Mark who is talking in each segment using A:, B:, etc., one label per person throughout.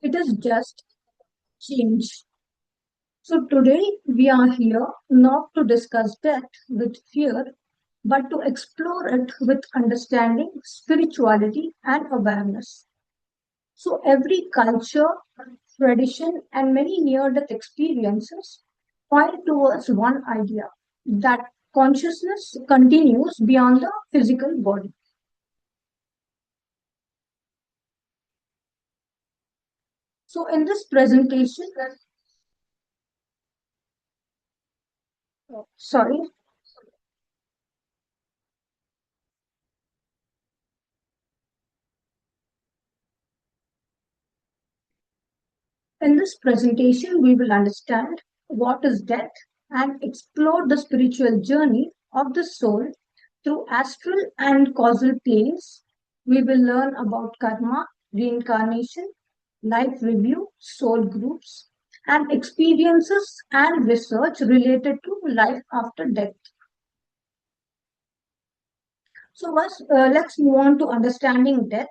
A: It is just change. So today we are here not to discuss death with fear, but to explore it with understanding, spirituality, and awareness. So every culture, tradition, and many near-death experiences point towards one idea that consciousness continues beyond the physical body. So in this presentation, sorry, in this presentation, we will understand what is death and explore the spiritual journey of the soul through astral and causal planes. We will learn about karma, reincarnation, life review, soul groups, and experiences and research related to life after death. So, first, let's move on to understanding death.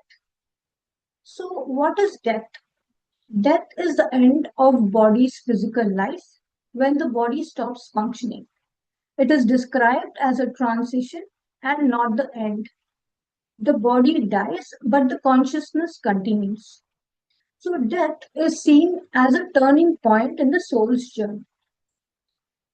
A: So, what is death? Death is the end of body's physical life when the body stops functioning. It is described as a transition and not the end. The body dies, but the consciousness continues. So, death is seen as a turning point in the soul's journey.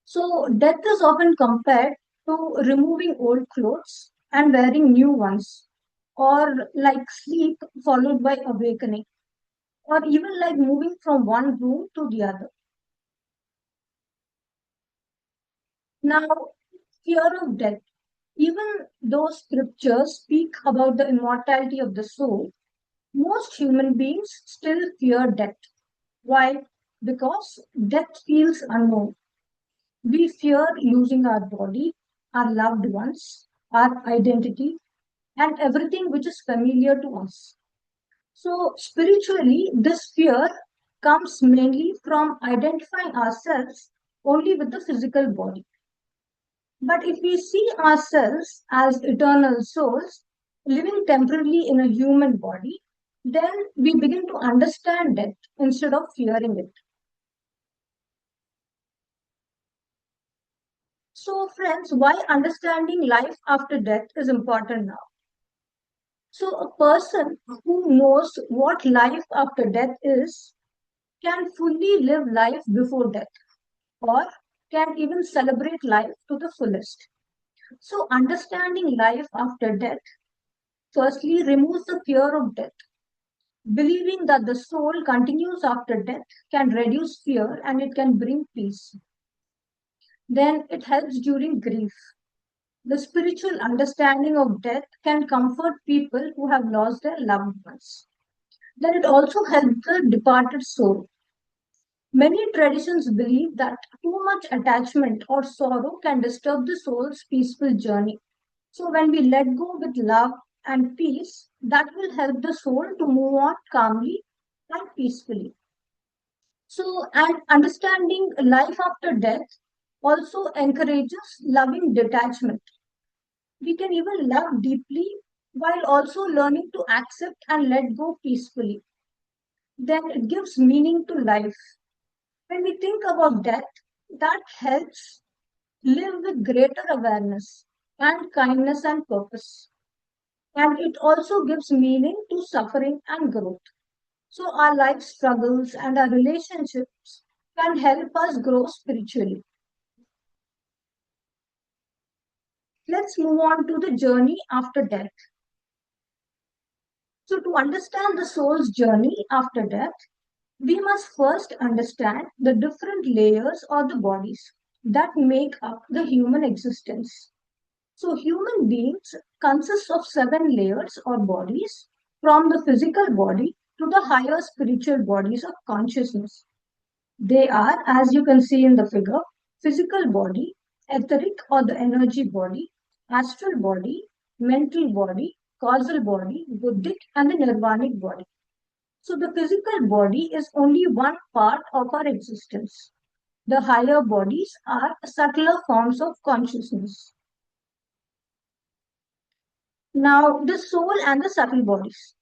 A: So, death is often compared to removing old clothes and wearing new ones, or like sleep followed by awakening, or even like moving from one room to the other. Now, fear of death. Even though scriptures speak about the immortality of the soul, most human beings still fear death. Why? Because death feels unknown. We fear losing our body, our loved ones, our identity, and everything which is familiar to us. So, spiritually, this fear comes mainly from identifying ourselves only with the physical body. But if we see ourselves as eternal souls living temporarily in a human body, then we begin to understand death instead of fearing it. So, friends, why understanding life after death is important now? So, a person who knows what life after death is can fully live life before death or can even celebrate life to the fullest. So, understanding life after death firstly removes the fear of death. Believing that the soul continues after death can reduce fear and it can bring peace. Then it helps during grief. The spiritual understanding of death can comfort people who have lost their loved ones. Then it also helps the departed soul. Many traditions believe that too much attachment or sorrow can disturb the soul's peaceful journey. So, when we let go with love and peace, that will help the soul to move on calmly and peacefully. So, and understanding life after death also encourages loving detachment. We can even love deeply while also learning to accept and let go peacefully. Then it gives meaning to life. When we think about death, that helps live with greater awareness and kindness and purpose. And it also gives meaning to suffering and growth. So our life struggles and our relationships can help us grow spiritually. Let's move on to the journey after death. So, to understand the soul's journey after death, we must first understand the different layers of the bodies that make up the human existence. So, human beings consist of 7 layers or bodies, from the physical body to the higher spiritual bodies of consciousness. They are, as you can see in the figure, physical body, etheric or the energy body, astral body, mental body, causal body, buddhic, and the nirvanic body. So the physical body is only one part of our existence. The higher bodies are subtler forms of consciousness. Now, the soul and the subtle bodies.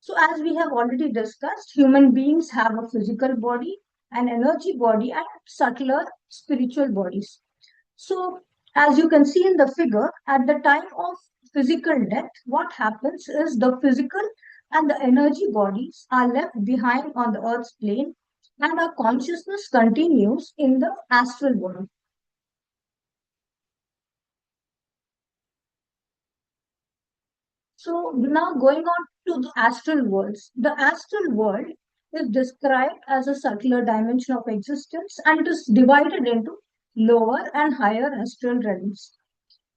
A: So, as we have already discussed, human beings have a physical body, an energy body, and subtler spiritual bodies. So, as you can see in the figure, at the time of physical death, what happens is the physical and the energy bodies are left behind on the earth's plane, and our consciousness continues in the astral world. So, now going on to the astral worlds. The astral world is described as a circular dimension of existence and it is divided into lower and higher astral realms.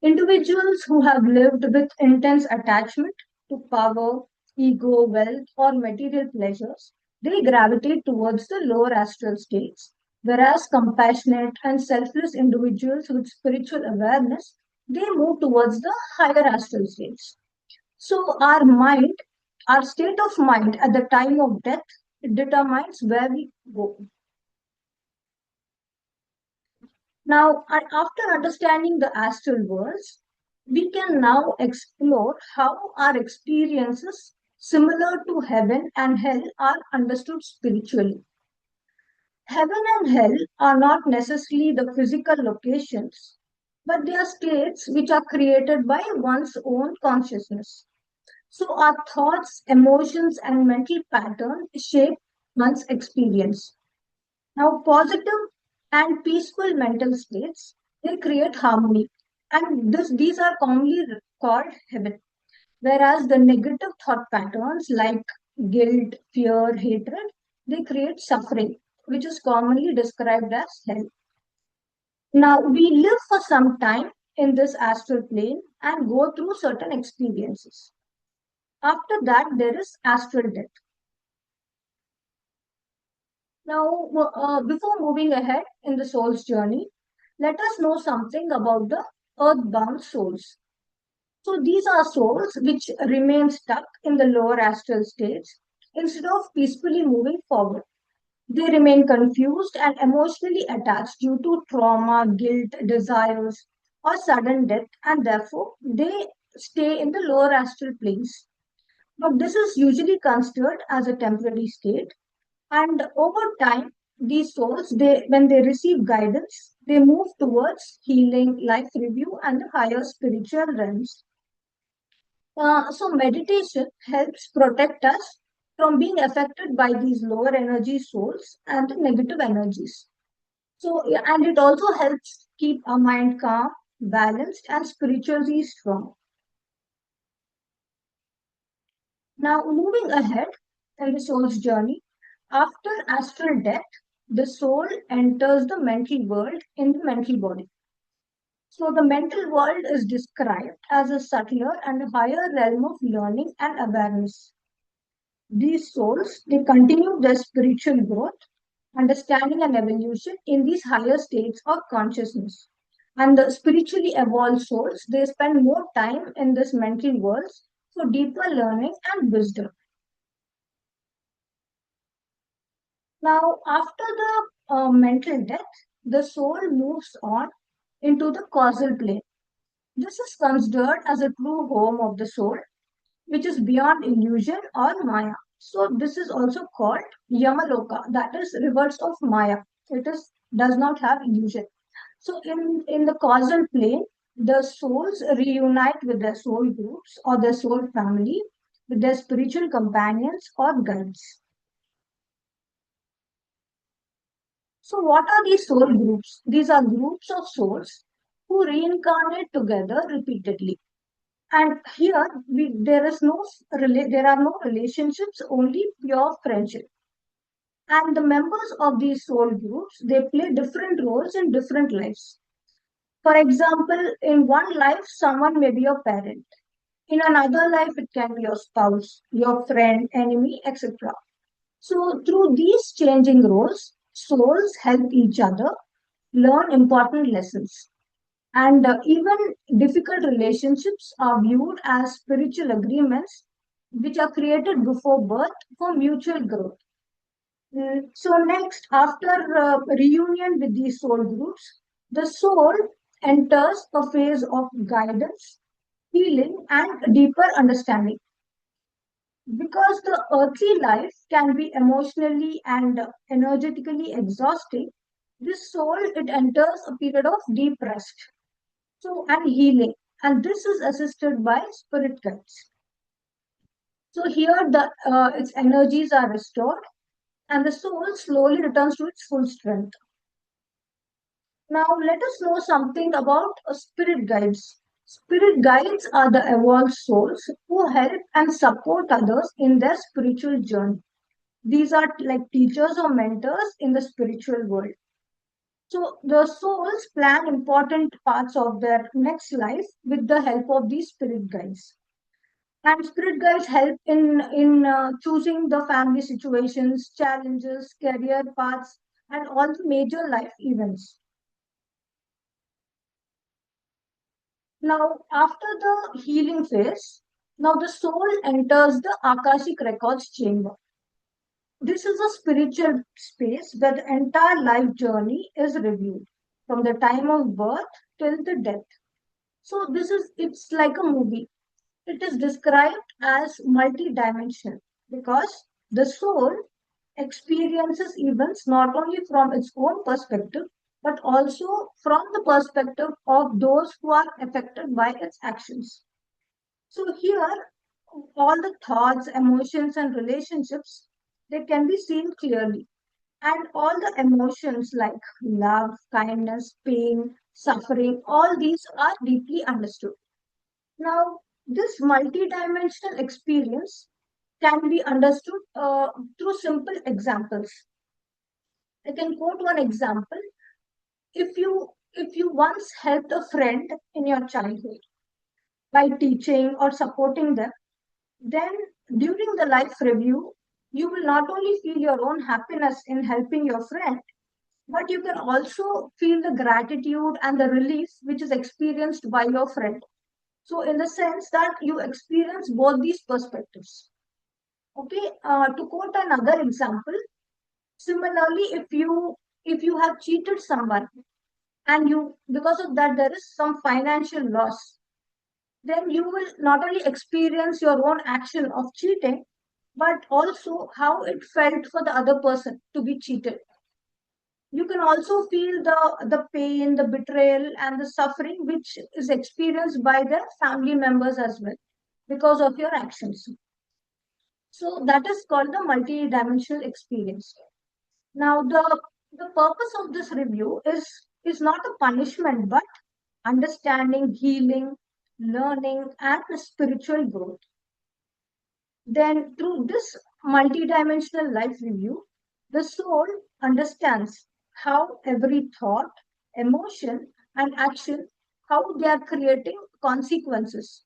A: Individuals who have lived with intense attachment to power, ego, wealth, or material pleasures, they gravitate towards the lower astral states, whereas compassionate and selfless individuals with spiritual awareness, they move towards the higher astral states. So our state of mind at the time of death determines where we go. Now, after understanding the astral worlds, we can now explore how our experiences similar to heaven and hell are understood spiritually. Heaven and hell are not necessarily the physical locations, but they are states which are created by one's own consciousness. So, our thoughts, emotions, and mental patterns shape one's experience. Now, positive and peaceful mental states, they create harmony. And these are commonly called heaven. Whereas the negative thought patterns like guilt, fear, hatred, they create suffering, which is commonly described as hell. Now, we live for some time in this astral plane and go through certain experiences. After that, there is astral death. Now, before moving ahead in the soul's journey, let us know something about the earthbound souls. So, these are souls which remain stuck in the lower astral states instead of peacefully moving forward. They remain confused and emotionally attached due to trauma, guilt, desires, or sudden death, and therefore they stay in the lower astral planes. But this is usually considered as a temporary state, and over time these souls, when they receive guidance, they move towards healing, life review, and the higher spiritual realms. So meditation helps protect us from being affected by these lower energy souls and the negative energies. So yeah, and it also helps keep our mind calm, balanced, and spiritually strong. Now, moving ahead in the soul's journey, after astral death, the soul enters the mental world in the mental body. So, the mental world is described as a subtler and higher realm of learning and awareness. These souls, they continue their spiritual growth, understanding and evolution in these higher states of consciousness. And the spiritually evolved souls, they spend more time in this mental world for deeper learning and wisdom. Now, after the mental death, the soul moves on into the causal plane. This is considered as a true home of the soul, which is beyond illusion or Maya. So, this is also called Yamaloka, that is reverse of Maya. It is does not have illusion. So, in the causal plane, the souls reunite with their soul groups or their soul family, with their spiritual companions or guides. So, what are these soul groups? These are groups of souls who reincarnate together repeatedly. And here, there are no relationships, only pure friendship. And the members of these soul groups, they play different roles in different lives. For example, in one life, someone may be your parent. In another life, it can be your spouse, your friend, enemy, etc. So, through these changing roles, souls help each other learn important lessons. And even difficult relationships are viewed as spiritual agreements which are created before birth for mutual growth. So, next, after reunion with these soul groups, the soul enters a phase of guidance, healing, and deeper understanding. Because the earthly life can be emotionally and energetically exhausting, this soul it enters a period of deep rest, so and healing, and this is assisted by spirit guides. So here the its energies are restored, and the soul slowly returns to its full strength. Now let us know something about spirit guides. Spirit guides are the evolved souls who help and support others in their spiritual journey. These are like teachers or mentors in the spiritual world. So the souls plan important parts of their next life with the help of these spirit guides. And spirit guides help in choosing the family situations, challenges, career paths, and all the major life events. Now, after the healing phase, now the soul enters the Akashic Records chamber. This is a spiritual space where the entire life journey is reviewed from the time of birth till the death. So it's like a movie. It is described as multi-dimensional because the soul experiences events not only from its own perspective but also from the perspective of those who are affected by its actions. So here, all the thoughts, emotions, and relationships they can be seen clearly, and all the emotions like love, kindness, pain, suffering, all these are deeply understood. Now, this multidimensional experience can be understood through simple examples. I can quote one example. If you once helped a friend in your childhood by teaching or supporting them, then during the life review, you will not only feel your own happiness in helping your friend, but you can also feel the gratitude and the relief which is experienced by your friend. So, in the sense that you experience both these perspectives. Okay, to quote another example, similarly, if you have cheated someone and you because of that there is some financial loss, then you will not only experience your own action of cheating, but also how it felt for the other person to be cheated. You can also feel the pain, the betrayal, and the suffering which is experienced by the family members as well because of your actions. So that is called the multi-dimensional experience. Now the purpose of this review is not a punishment but understanding, healing, learning, and spiritual growth. Then, through this multidimensional life review, the soul understands how every thought, emotion, and action, how they are creating consequences,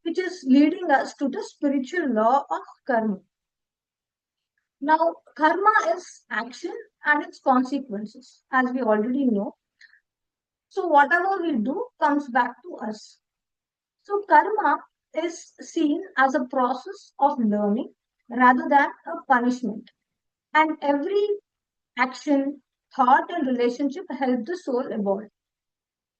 A: which is leading us to the spiritual law of karma. Now, karma is action and its consequences, as we already know. So, whatever we do comes back to us. So, karma is seen as a process of learning rather than a punishment. And every action, thought, and relationship help the soul evolve.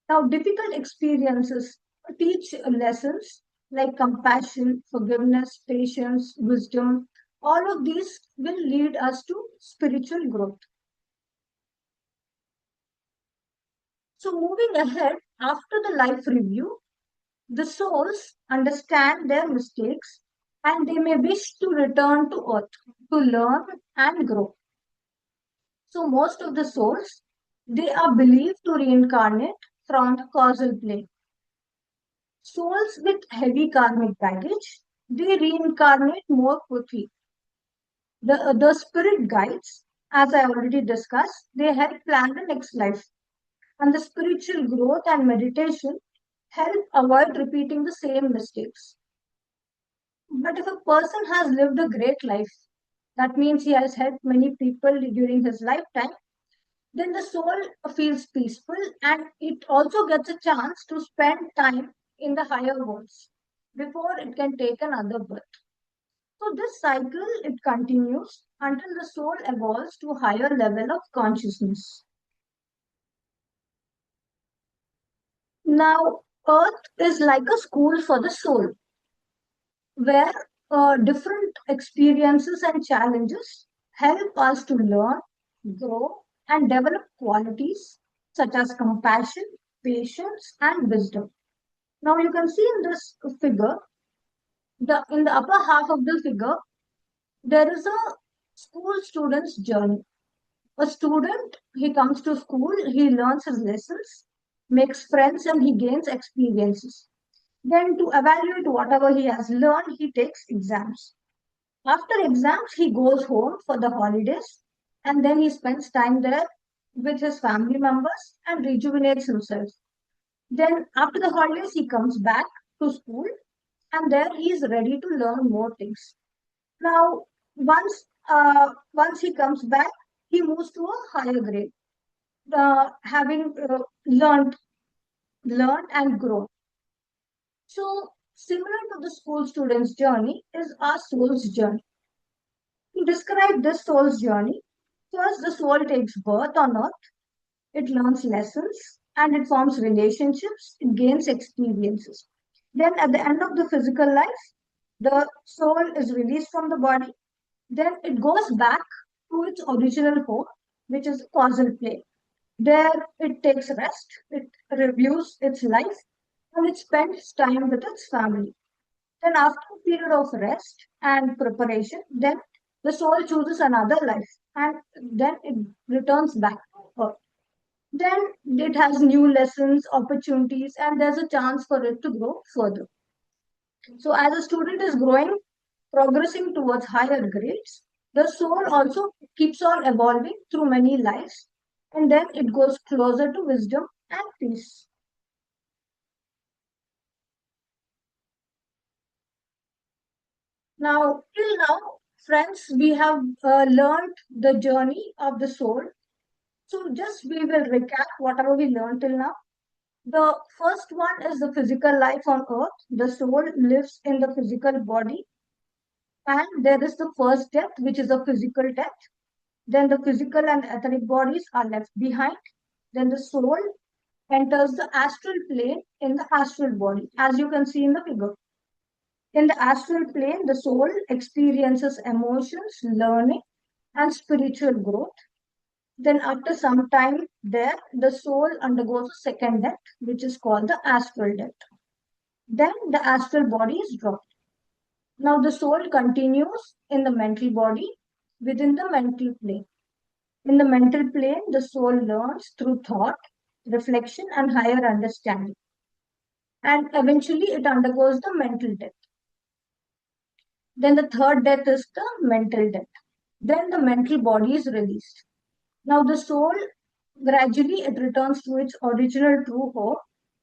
A: Now, difficult experiences teach lessons like compassion, forgiveness, patience, wisdom. All of these will lead us to spiritual growth. So, moving ahead, after the life review, the souls understand their mistakes and they may wish to return to earth to learn and grow. So most of the souls, they are believed to reincarnate from the causal plane. Souls with heavy karmic baggage, they reincarnate more quickly. The spirit guides, as I already discussed, they help plan the next life. And the spiritual growth and meditation help avoid repeating the same mistakes. But if a person has lived a great life, that means he has helped many people during his lifetime, then the soul feels peaceful and it also gets a chance to spend time in the higher worlds before it can take another birth. So this cycle it continues until the soul evolves to a higher level of consciousness. Now, Earth is like a school for the soul, where different experiences and challenges help us to learn, grow, and develop qualities such as compassion, patience, and wisdom. Now you can see in this figure, in the upper half of the figure, there is a school student's journey. A student, he comes to school, he learns his lessons, makes friends, and he gains experiences. Then, to evaluate whatever he has learned, he takes exams. After exams, he goes home for the holidays and then he spends time there with his family members and rejuvenates himself. Then, after the holidays, he comes back to school and there he is ready to learn more things. Now, once he comes back, he moves to a higher grade, having learned and grown. So, similar to the school student's journey is our soul's journey. To describe this soul's journey, first the soul takes birth on earth, it learns lessons, and it forms relationships, it gains experiences. Then, at the end of the physical life, the soul is released from the body. Then it goes back to its original home, which is the causal plane. There it takes rest, it reviews its life, and it spends time with its family. Then, after a period of rest and preparation, then the soul chooses another life and then it returns back to Earth. Then it has new lessons, opportunities, and there's a chance for it to grow further. So, as a student is growing, progressing towards higher grades, the soul also keeps on evolving through many lives, and then it goes closer to wisdom and peace. Now, till now, friends, we have learned the journey of the soul. So, just we will recap whatever we learned till now. The first one is the physical life on earth. The soul lives in the physical body, and there is the first death, which is a physical death. Then the physical and etheric bodies are left behind. Then the soul enters the astral plane in the astral body, as you can see in the figure. In the astral plane, the soul experiences emotions, learning, and spiritual growth. Then, after some time there, the soul undergoes a second death, which is called the astral death. Then, the astral body is dropped. Now, the soul continues in the mental body within the mental plane. In the mental plane, the soul learns through thought, reflection, and higher understanding. And eventually, it undergoes the mental death. Then, the third death is the mental death. Then, the mental body is released. Now the soul gradually it returns to its original true home,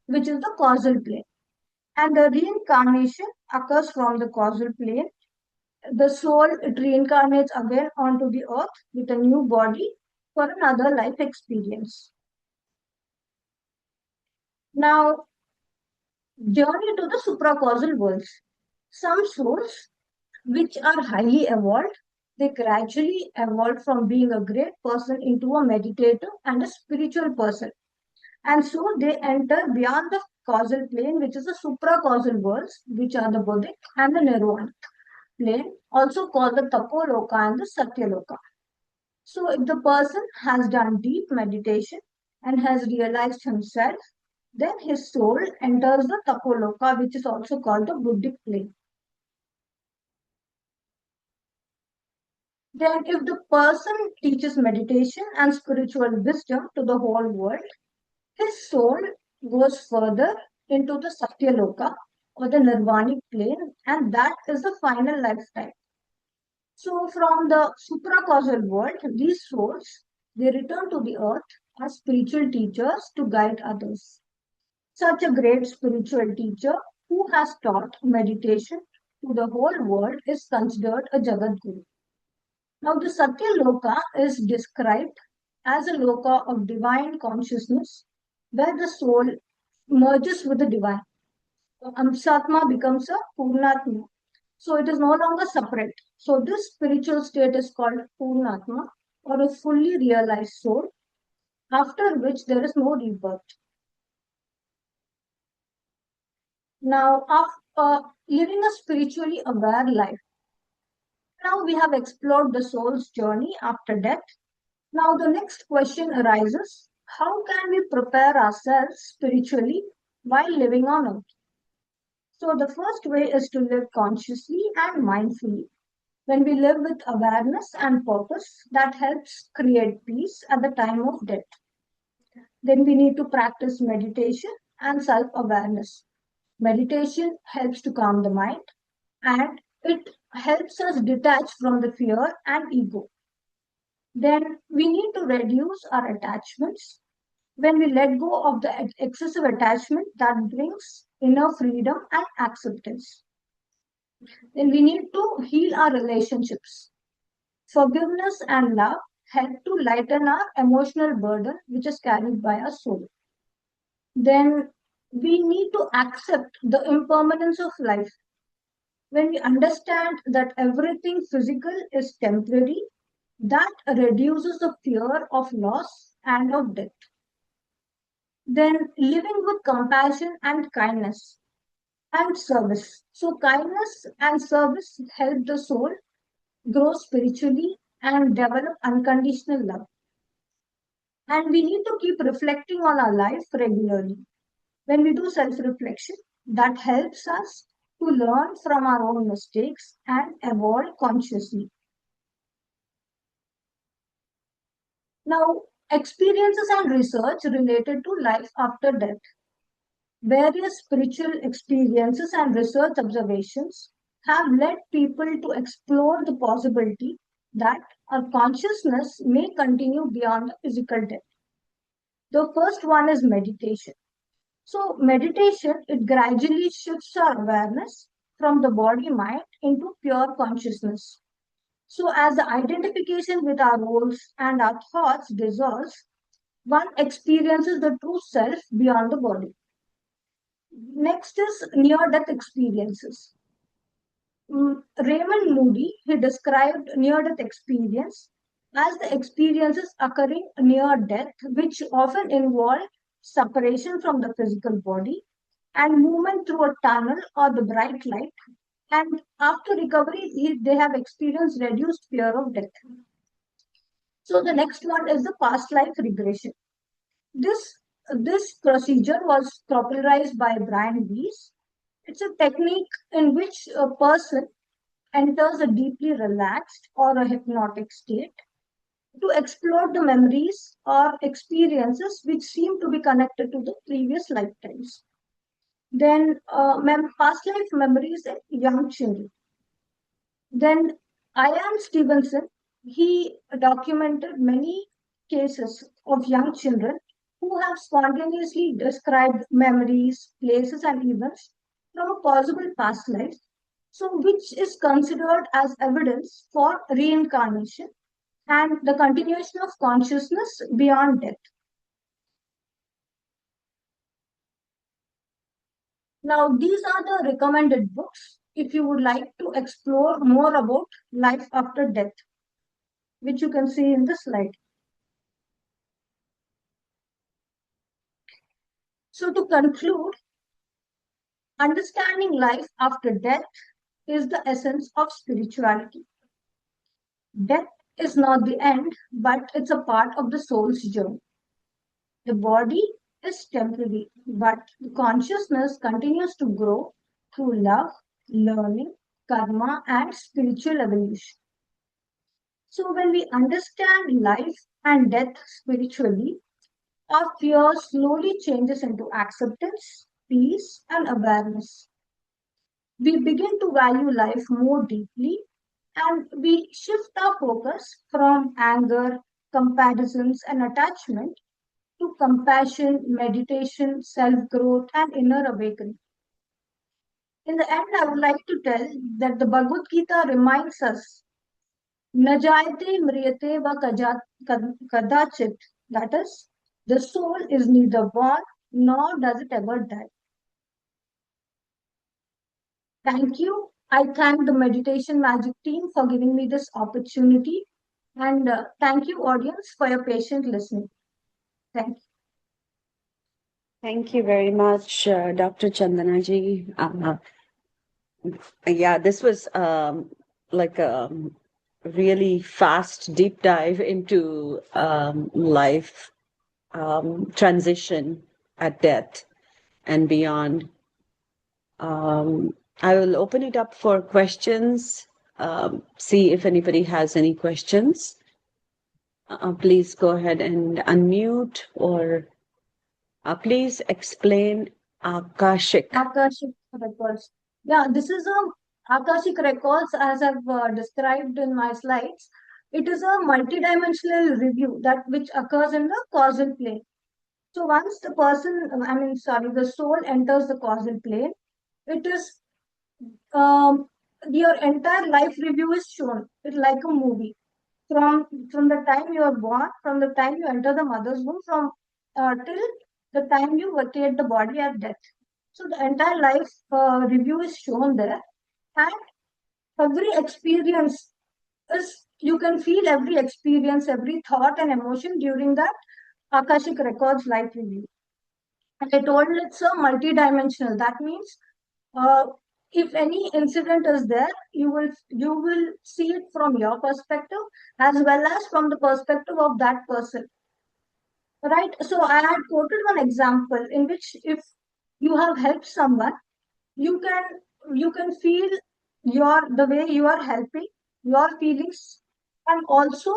A: which is the causal plane. And the reincarnation occurs from the causal plane. The soul it reincarnates again onto the earth with a new body for another life experience. Now, journey to the supracausal worlds. Some souls which are highly evolved, they gradually evolve from being a great person into a meditative and a spiritual person. And so they enter beyond the causal plane, which is the supracausal worlds, which are the Buddhic and the Nirvana plane, also called the Tapoloka and the Satyaloka. So if the person has done deep meditation and has realized himself, then his soul enters the Tapoloka, which is also called the Buddhic plane. Then, if the person teaches meditation and spiritual wisdom to the whole world, his soul goes further into the Satyaloka or the Nirvanic plane, and that is the final lifetime. So, from the supracausal world, these souls they return to the earth as spiritual teachers to guide others. Such a great spiritual teacher who has taught meditation to the whole world is considered a Jagat Guru. Now, the Satya Loka is described as a loka of divine consciousness where the soul merges with the divine. Amsatma becomes a Purnatma. So, it is no longer separate. So, this spiritual state is called Purnatma or a fully realized soul, after which there is no rebirth. Now, living a spiritually aware life. Now we have explored the soul's journey after death. Now the next question arises: how can we prepare ourselves spiritually while living on earth? So the first way is to live consciously and mindfully. When we live with awareness and purpose, that helps create peace at the time of death. Then we need to practice meditation and self awareness. Meditation helps to calm the mind and it helps us detach from the fear and ego. Then we need to reduce our attachments. When we let go of the excessive attachment, that brings inner freedom and acceptance. Then we need to heal our relationships. Forgiveness and love help to lighten our emotional burden, which is carried by our soul. Then we need to accept the impermanence of life. When we understand that everything physical is temporary, that reduces the fear of loss and of death. Then living with compassion and kindness and service. So, kindness and service help the soul grow spiritually and develop unconditional love. And we need to keep reflecting on our life regularly. When we do self reflection, that helps us to learn from our own mistakes and evolve consciously. Now, experiences and research related to life after death. Various spiritual experiences and research observations have led people to explore the possibility that our consciousness may continue beyond the physical death. The first one is meditation. So, meditation, it gradually shifts our awareness from the body mind into pure consciousness. So, as the identification with our roles and our thoughts dissolves, one experiences the true self beyond the body. Next is near death experiences. Raymond Moody, he described near death experience as the experiences occurring near death, which often involve separation from the physical body and movement through a tunnel or the bright light. And after recovery, they have experienced reduced fear of death. So the next one is the past life regression. This this procedure was popularized by Brian Weiss. It's a technique in which a person enters a deeply relaxed or a hypnotic state to explore the memories or experiences which seem to be connected to the previous lifetimes. Then, past life memories in young children. Then, Ian Stevenson, he documented many cases of young children who have spontaneously described memories, places, and events from a possible past life, so which is considered as evidence for reincarnation and the continuation of consciousness beyond death. Now, these are the recommended books if you would like to explore more about life after death, which you can see in the slide. So, to conclude, understanding life after death is the essence of spirituality. Death is not the end, but it's a part of the soul's journey. The body is temporary, but the consciousness continues to grow through love, learning, karma, and spiritual evolution. So, when we understand life and death spiritually, our fear slowly changes into acceptance, peace, and awareness. We begin to value life more deeply and we shift our focus from anger, comparisons, and attachment to compassion, meditation, self growth, and inner awakening. In the end, I would like to tell that the Bhagavad Gita reminds us Najayate mriyate va kadachit. That is, the soul is neither born nor does it ever die. Thank you. I thank the Meditation Magic team for giving me this opportunity. And thank you, audience, for your patient listening. Thank you.
B: Thank you very much, Dr. Chandana ji. Yeah, this was like a really fast deep dive into life, transition at death and beyond. I will open it up for questions. See if anybody has any questions. Please go ahead and unmute, or please explain Akashic.
A: Akashic Records. Yeah, this is a Akashic Records as I've described in my slides. It is a multidimensional review that which occurs in the causal plane. So once the person, the soul enters the causal plane, it is um, your entire life review is shown. It's like a movie. From the time you are born, from the time you enter the mother's womb, from till the time you vacate the body at death. So the entire life review is shown there, and every experience is you can feel every experience, every thought and emotion during that Akashic Records life review. And I told it's a multi-dimensional. That means uh, if any incident is there, you will see it from your perspective as well as from the perspective of that person. Right? So I had quoted one example in which if you have helped someone, you can you can feel the way you are helping, your feelings, and also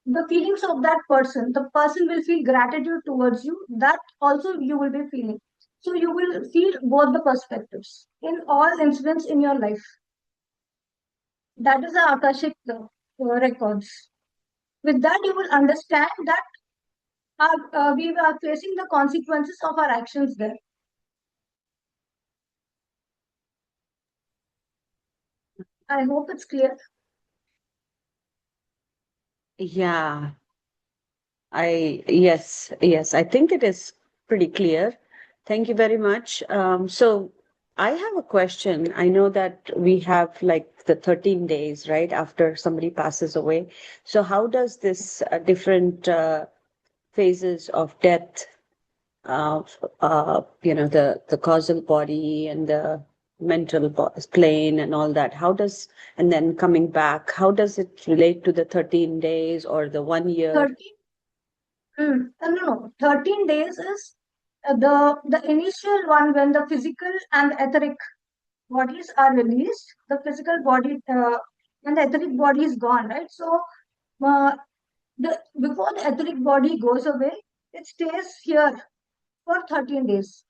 A: the feelings of that person. The person will feel gratitude towards you. That also you will be feeling. So you will feel both the perspectives in all incidents in your life. That is the Akashic records. With that, you will understand that we are facing the consequences of our actions there. I hope it's clear.
B: Yeah, yes, I think it is pretty clear. Thank you very much. So I have a question. I know that we have like the 13 days, right, after somebody passes away. So how does this different phases of death, the causal body and the mental plane and all that, how does, and then coming back, how does it relate to the 13 days or the 1 year?
A: 13, no, 13 days is the initial one when the physical and etheric bodies are released. The physical body and the etheric body is gone, right? So uh, before the etheric body goes away, it stays here for 13 days.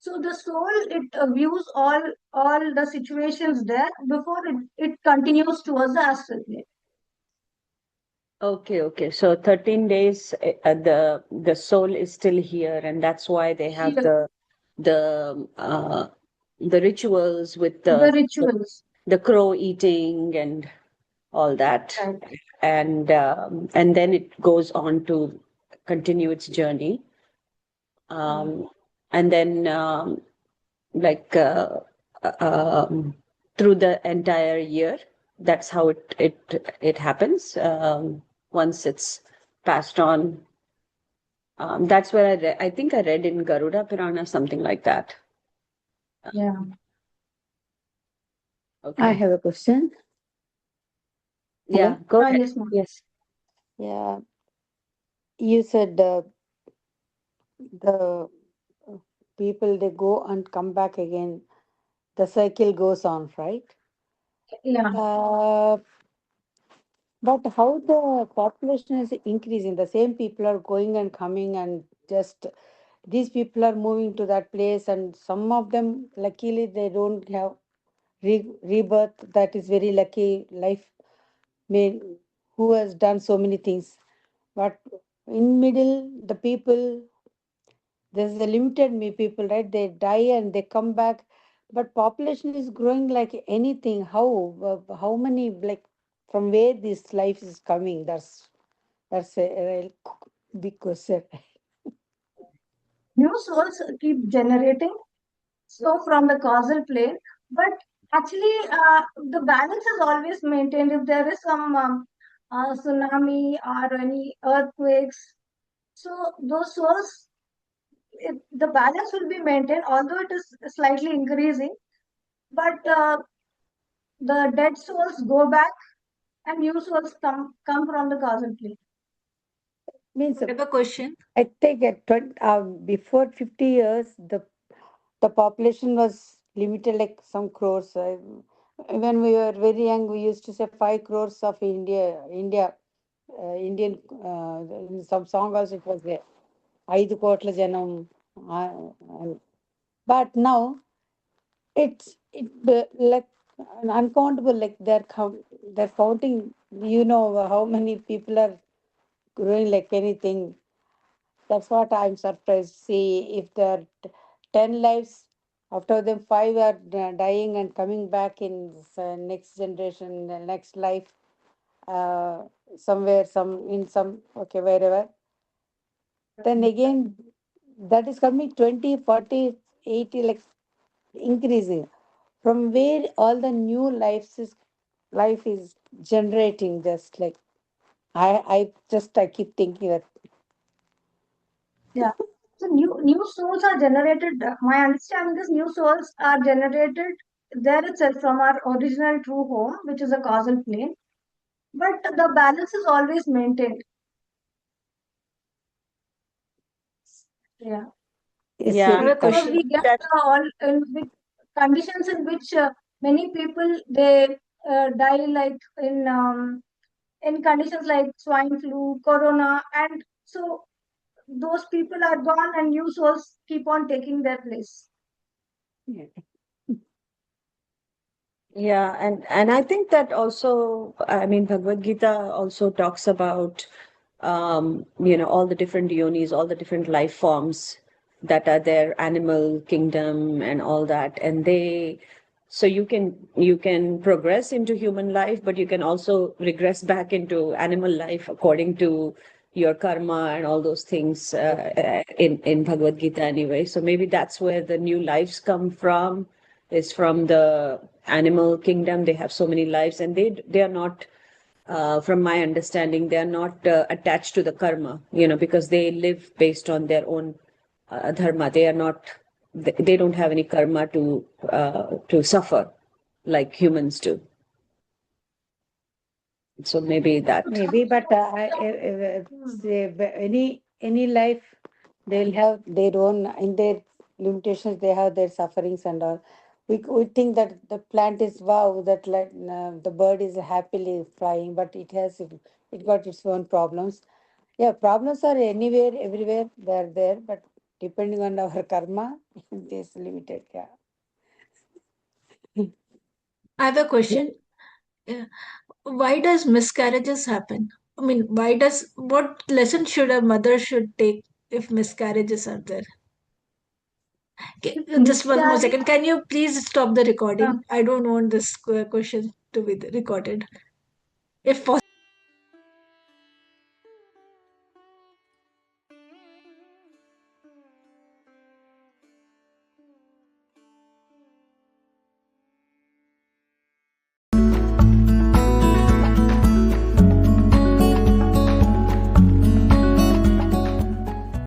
A: So the soul it views all the situations there before it continues towards the astral plane.
B: Okay, okay. So 13 days, the soul is still here, and that's why they have
A: Here,
B: the rituals with
A: the
B: the
A: rituals,
B: the crow eating and all that,
A: right?
B: and then it goes on to continue its journey,
A: Mm.
B: and then like through the entire year. That's how it happens. Once it's passed on. That's where I think I read in Garuda Purana something like that.
A: Yeah.
C: I
B: Okay.
C: have a question.
B: Yeah,
C: Hello.
B: go
A: Ah,
B: ahead.
A: yes, ma'am.
B: Yes.
C: Yeah, you said the people they go and come back again. The cycle goes on, right?
A: Yeah.
C: Uh, but how the population is increasing? The same people are going and coming, and just these people are moving to that place, and some of them, luckily, they don't have rebirth. That is very lucky life. Mean who has done so many things, but in middle, the people there's a limited me people, right? They die and they come back, but population is growing like anything. How many, like, from where this life is coming? That's a real big question.
A: New souls keep generating so from the causal plane, but actually the balance is always maintained. If there is some tsunami or any earthquakes, so those the balance will be maintained, although it is slightly increasing. But the dead souls go back and new souls come from the causal plane.
C: Means
D: I have a question.
C: I think at before 50 years, the population was limited like some crores. When we were very young, we used to say 5 crores of Indian. In some song also it was there. 5 కోట్ల జనం. And- But now it's like uncountable. Like they're counting. You know how many people are growing like anything. That's what I'm surprised. See, if there are 10 lives, after them, five are dying and coming back in next generation, the next life, uh, somewhere, okay, wherever. Then again, that is coming 20, 40, 80, like increasing. From where all the new life is generating, just like I keep thinking that.
A: Yeah. So new souls are generated. My understanding is new souls are generated there itself from our original true home, which is a causal plane. But the balance is always maintained. Yeah.
C: It's
D: I
B: Yeah,
D: have
C: very
D: a
C: tough.
A: Because
D: question.
A: we get
B: that
A: all in conditions in which many people they die like in conditions like swine flu, corona, and so those people are gone and new souls keep on taking their place.
C: Yeah.
B: Yeah, and I think that also, I mean, Bhagavad Gita also talks about, all the different yonis, all the different life forms that are there, animal kingdom and all that, and so you can progress into human life, but you can also regress back into animal life according to your karma and all those things in Bhagavad Gita anyway. So maybe that's where the new lives come from, is from the animal kingdom. They have so many lives, and they are not, from my understanding, they are not attached to the karma, because they live based on their own dharma. They are not, they don't have any karma to suffer like humans do. So maybe that.
C: Maybe, but say, any life, they'll have their own in their limitations. They have their sufferings and all. We think that the plant is wow, that like the bird is happily flying, but it got its own problems. Yeah, problems are anywhere, everywhere. They're there, but depending on our karma, it is limited. Yeah.
D: I have a question. Yeah. Why does miscarriages happen? I mean, what lesson should a mother should take if miscarriages are there? Just one more
A: Miscarriage.
D: second. Can you please stop the
A: Uh,
D: recording? I don't want this question to be recorded, if possible.